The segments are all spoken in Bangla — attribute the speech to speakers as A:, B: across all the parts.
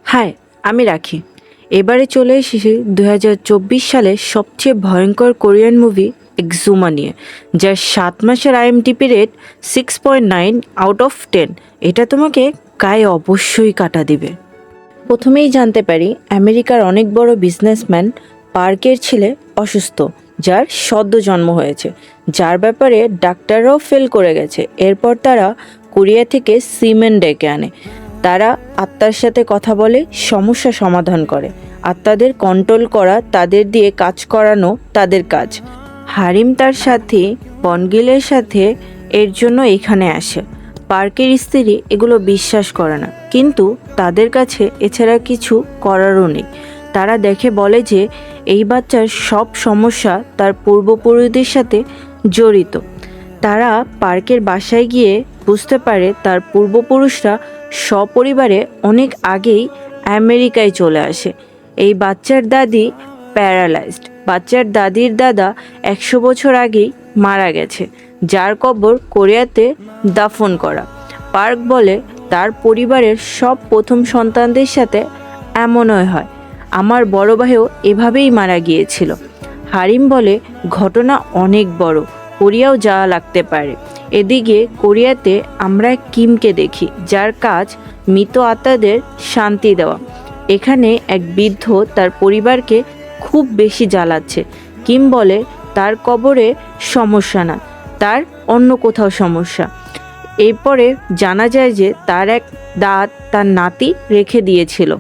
A: হাই, আমি রাখি। এবারে চলে এসেছি 2024 সালের সবচেয়ে ভয়ঙ্কর কোরিয়ান মুভি এক্সুমা নিয়ে, যার 7 মাসের আইএমডিবি রেট 6.9 আউট অফ 10। এটা তোমাকে গায়ে অবশ্যই কাটা দিবে। প্রথমেই জানতে পারি আমেরিকার অনেক বড় বিজনেসম্যান পার্কের ছেলে অসুস্থ, যার সদ্য জন্ম হয়েছে, যার ব্যাপারে ডাক্তাররাও ফেল করে গেছে। এরপর তারা কোরিয়া থেকে সিমেন্ট ডেকে আনে। তারা আত্মার সাথে কথা বলে, সমস্যা সমাধান করে। আত্মাদের কন্ট্রোল করা, তাদের দিয়ে কাজ করানো তাদের কাজ। হারিম তার সাথে বনগিলের সাথে এর জন্য এখানে আসে। পার্কের স্ত্রী এগুলো বিশ্বাস করে না, কিন্তু তাদের কাছে এছাড়া কিছু করারও নেই। তারা দেখে বলে যে এই বাচ্চার সব সমস্যা তার পূর্বপুরুষদের সাথে জড়িত। তারা পার্কের বাসায় গিয়ে বুঝতে পারে তার পূর্বপুরুষরা সপরিবারে অনেক আগেই আমেরিকায় চলে আসে। এই বাচ্চার দাদি প্যারালাইজড। বাচ্চার দাদির দাদা 100 বছর আগেই মারা গেছে, যার কবর কোরিয়াতে দাফন করা। পার্ক বলে তার পরিবারের সব প্রথম সন্তানদের সাথে এমনই হয়। আমার বড় ভাইও এভাবেই মারা গিয়েছিল। হারিম বলে ঘটনা অনেক বড়, কোরিয়াও যাওয়া লাগতে পারে। এদিকে কোরিয়াতে আমরা কিমকে দেখি, যার কাজ মৃত আত্মাদের শান্তি দেওয়া। এখানে এক বৃদ্ধ তার পরিবারকে খুব বেশি জ্বালাচ্ছে। কিম বলে তার কবরে সমস্যা না, তার অন্য কোথাও সমস্যা। এরপরে জানা যায় যে তার এক দাঁত তার নাতি রেখে দিয়েছিল,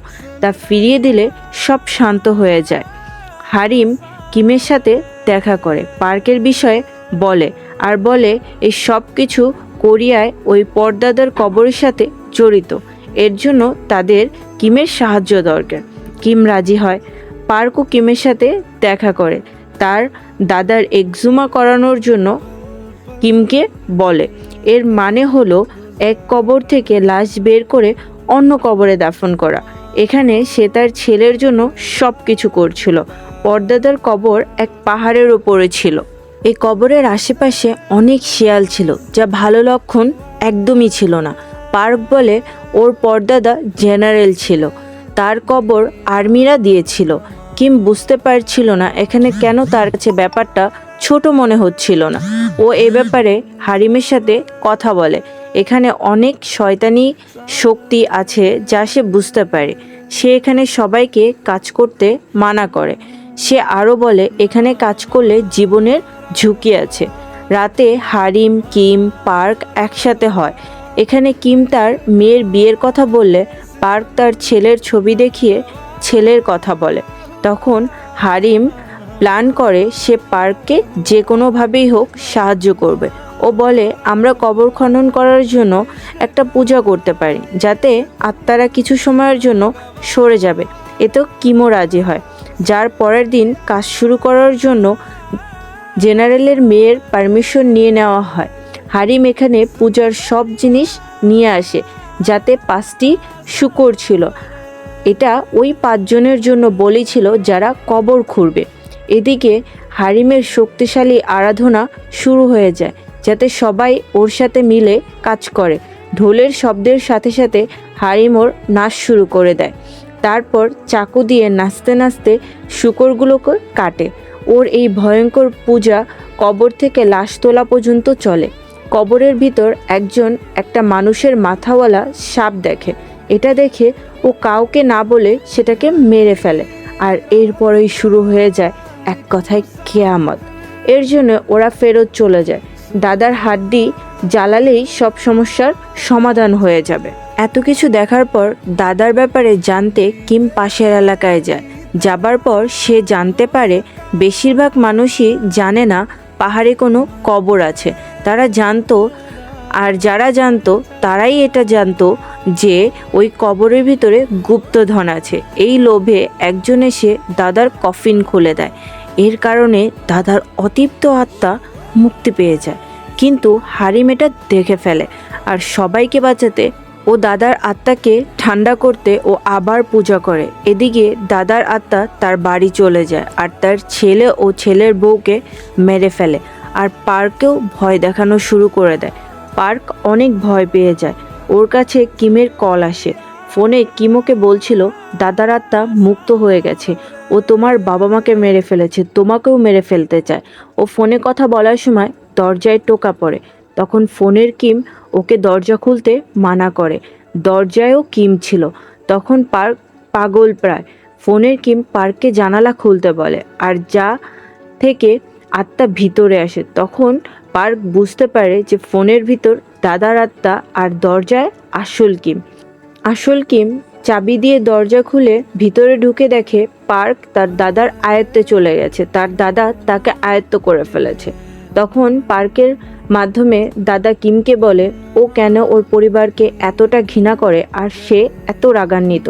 A: তা ফিরিয়ে দিলে সব শান্ত হয়ে যায়। হারিম কিমের সাথে দেখা করে, পার্কের বিষয়ে বলে, আর বলে এই সব কিছু কোরিয়ায় ওই পর্দাদার কবরের সাথে জড়িত। এর জন্য তাদের কিমের সাহায্য দরকার। কিম রাজি হয়। পার্কও কিমের সাথে দেখা করে, তার দাদার এক্সুমা করানোর জন্য কিমকে বলে। এর মানে হলো এক কবর থেকে লাশ বের করে অন্য কবরে দাফন করা। এখানে সে তার ছেলের জন্য সব কিছু করছিল। পর্দাদার কবর এক পাহাড়ের ওপরে ছিল। এই কবরের আশেপাশে অনেক শিয়াল ছিল, যা ভালো লক্ষণ একদমই ছিল না। পার্ক বলে ওর পর্দাদা জেনারেল ছিল, তার কবর আর্মিরা দিয়েছিল। কিম বুঝতে পারছিল না এখানে কেন তার কাছে ব্যাপারটা ছোট মনে হচ্ছিল না। ও এ ব্যাপারে হারিমের সাথে কথা বলে। এখানে অনেক শয়তানি শক্তি আছে যা সে বুঝতে পারে। সে এখানে সবাইকে কাজ করতে মানা করে। সে আরও বলে এখানে কাজ করলে জীবনের ঝুঁকি আছে। রাতে হারিম, কিম, পার্ক একসাথে হয়। এখানে কিম তার মেয়ের বিয়ের কথা বললে পার্ক তার ছেলের ছবি দেখিয়ে ছেলের কথা বলে। তখন হারিম প্ল্যান করে সে পার্ককে যে কোনোভাবেই হোক সাহায্য করবে। ও বলে আমরা কবর খনন করার জন্য একটা পূজা করতে পারি, যাতে আত্মারা কিছু সময়ের জন্য সরে যাবে। এতেও কিমও রাজি হয়। যার পরের দিন কাজ শুরু করার জন্য জেনারেলের মেয়ের পারমিশন নিয়ে নেওয়া হয়। হারিম এখানে পূজার সব জিনিস নিয়ে আসে, যাতে 5টি শূকর ছিল। এটা ওই 5 জনের জন্য বলি ছিল যারা কবর খুঁড়বে। এদিকে হারিমের শক্তিশালী আরাধনা শুরু হয়ে যায়, যাতে সবাই ওর সাথে মিলে কাজ করে। ঢোলের শব্দের সাথে সাথে হারিম ওর নাচ শুরু করে দেয়। তারপর চাকু দিয়ে নাচতে নাচতে শূকরগুলোকে কাটে। ওর এই ভয়ঙ্কর পূজা কবর থেকে লাশ তোলা পর্যন্ত চলে। কবরের ভিতর একজন একটা মানুষের মাথাওয়ালা সাপ দেখে। এটা দেখে ও কাউকে না বলে সেটাকে মেরে ফেলে। আর এরপরেই শুরু হয়ে যায় এক কথায় কিয়ামত। এর জন্য ওরা ফেরত চলে যায়। দাদার হাড্ডি জ্বালালেই সব সমস্যার সমাধান হয়ে যাবে। এত কিছু দেখার পর দাদার ব্যাপারে জানতে কিম পাশের এলাকায় যায়। যাবার পর সে জানতে পারে বেশিরভাগ মানুষই জানে না পাহাড়ে কোনো কবর আছে। তারা জানতো, আর যারা জানতো তারাই এটা জানতো যে ওই কবরের ভিতরে গুপ্তধন আছে। এই লোভে একজন এসে দাদার কফিন খুলে দেয়। এর কারণে দাদার অতৃপ্ত আত্মা মুক্তি পেয়ে যায়। কিন্তু হারিম এটা দেখে ফেলে, আর সবাইকে বাঁচাতে ও দাদার আত্মাকে ঠান্ডা করতে ও আবার পূজা করে। এদিকে দাদার আত্মা তার বাড়ি চলে যায়, আর তার ছেলে ও ছেলের বউকে মেরে ফেলে। আর পার্কেও ভয় দেখানো শুরু করে দেয়। পার্ক অনেক ভয় পেয়ে যায়। ওর কাছে কিমের কল আসে। ফোনে কিমোকে বলছিল দাদার আত্মা মুক্ত হয়ে গেছে, ও তোমার বাবা মাকে মেরে ফেলেছে, তোমাকেও মেরে ফেলতে চায়। ও ফোনে কথা বলার সময় দরজায় টোকা পড়ে। তখন ফোনের কিম ওকে দরজা খুলতে মানা করে। দরজায়ও কিম ছিল। তখন পার্ক পাগল প্রায়। ফোনের কিম পার্ককে জানালা খুলতে বলে, আর যা থেকে আত্মা ভিতরে আসে। তখন পার্ক বুঝতে পারে যে ফোনের ভিতর দাদার আত্মা, আর দরজায় আসল কিম চাবি দিয়ে দরজা খুলে ভিতরে ঢুকে দেখে পার্ক তার দাদার আয়ত্তে চলে গেছে, তার দাদা তাকে আয়ত্ত করে ফেলেছে। তখন পার্কের মাধ্যমে দাদা কিমকে বলে ও কেন ওর পরিবারকে এতটা ঘৃণা করে আর সে এত রাগান্বিত।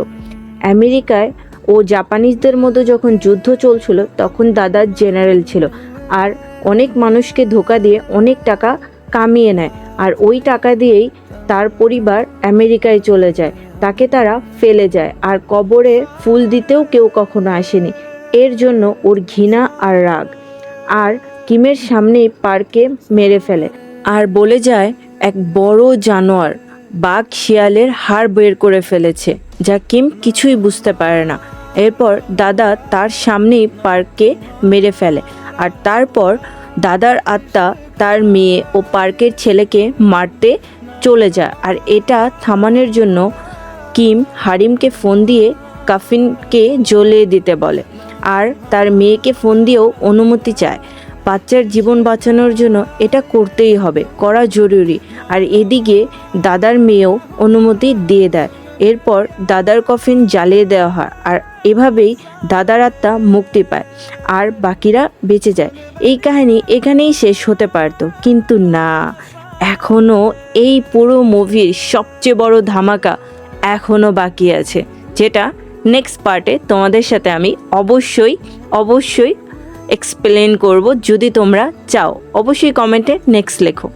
A: আমেরিকায় ও জাপানিজদের মধ্যে যখন যুদ্ধ চলছিল তখন দাদা জেনারেল ছিল, আর অনেক মানুষকে ধোঁকা দিয়ে অনেক টাকা কামিয়ে নেয়, আর ওই টাকা দিয়েই তার পরিবার আমেরিকায় চলে যায়। তাকে তারা ফেলে যায়, আর কবরে ফুল দিতেও কেউ কখনো আসেনি। এর জন্য ওর ঘৃণা আর রাগ। আর কিমের সামনেই পার্কে মেরে ফেলে, আর বলে যায় এক বড় জানোয়ার বাঘ শিয়ালের হাড় বের করে ফেলেছে, যা কিম কিছুই বুঝতে পারে না। এরপর দাদা তার সামনেই পার্ককে মেরে ফেলে, আর তারপর দাদার আত্মা তার মেয়ে ও পার্কের ছেলেকে মারতে চলে যায়। আর এটা থামানোর জন্য কিম হারিমকে ফোন দিয়ে কাফিনকে জ্বলিয়ে দিতে বলে, আর তার মেয়েকে ফোন দিয়েও অনুমতি চায়। বাচ্চার জীবন বাঁচানোর জন্য এটা করতেই হবে, করা জরুরি। আর এদিকে দাদার মেয়েও অনুমতি দিয়ে দেয়। এরপর দাদার কফিন জ্বালিয়ে দেওয়া হয়, আর এভাবেই দাদার আত্মা মুক্তি পায়, আর বাকিরা বেঁচে যায়। এই কাহিনী এখানেই শেষ হতে পারত, কিন্তু না, এখনও এই পুরো মুভির সবচেয়ে বড় ধামাকা এখনও বাকি আছে, যেটা নেক্সট পার্টে তোমাদের সাথে আমি অবশ্যই এক্সপ্লেন করব। যদি তোমরা চাও অবশ্যই কমেন্টে নেক্সট লেখো।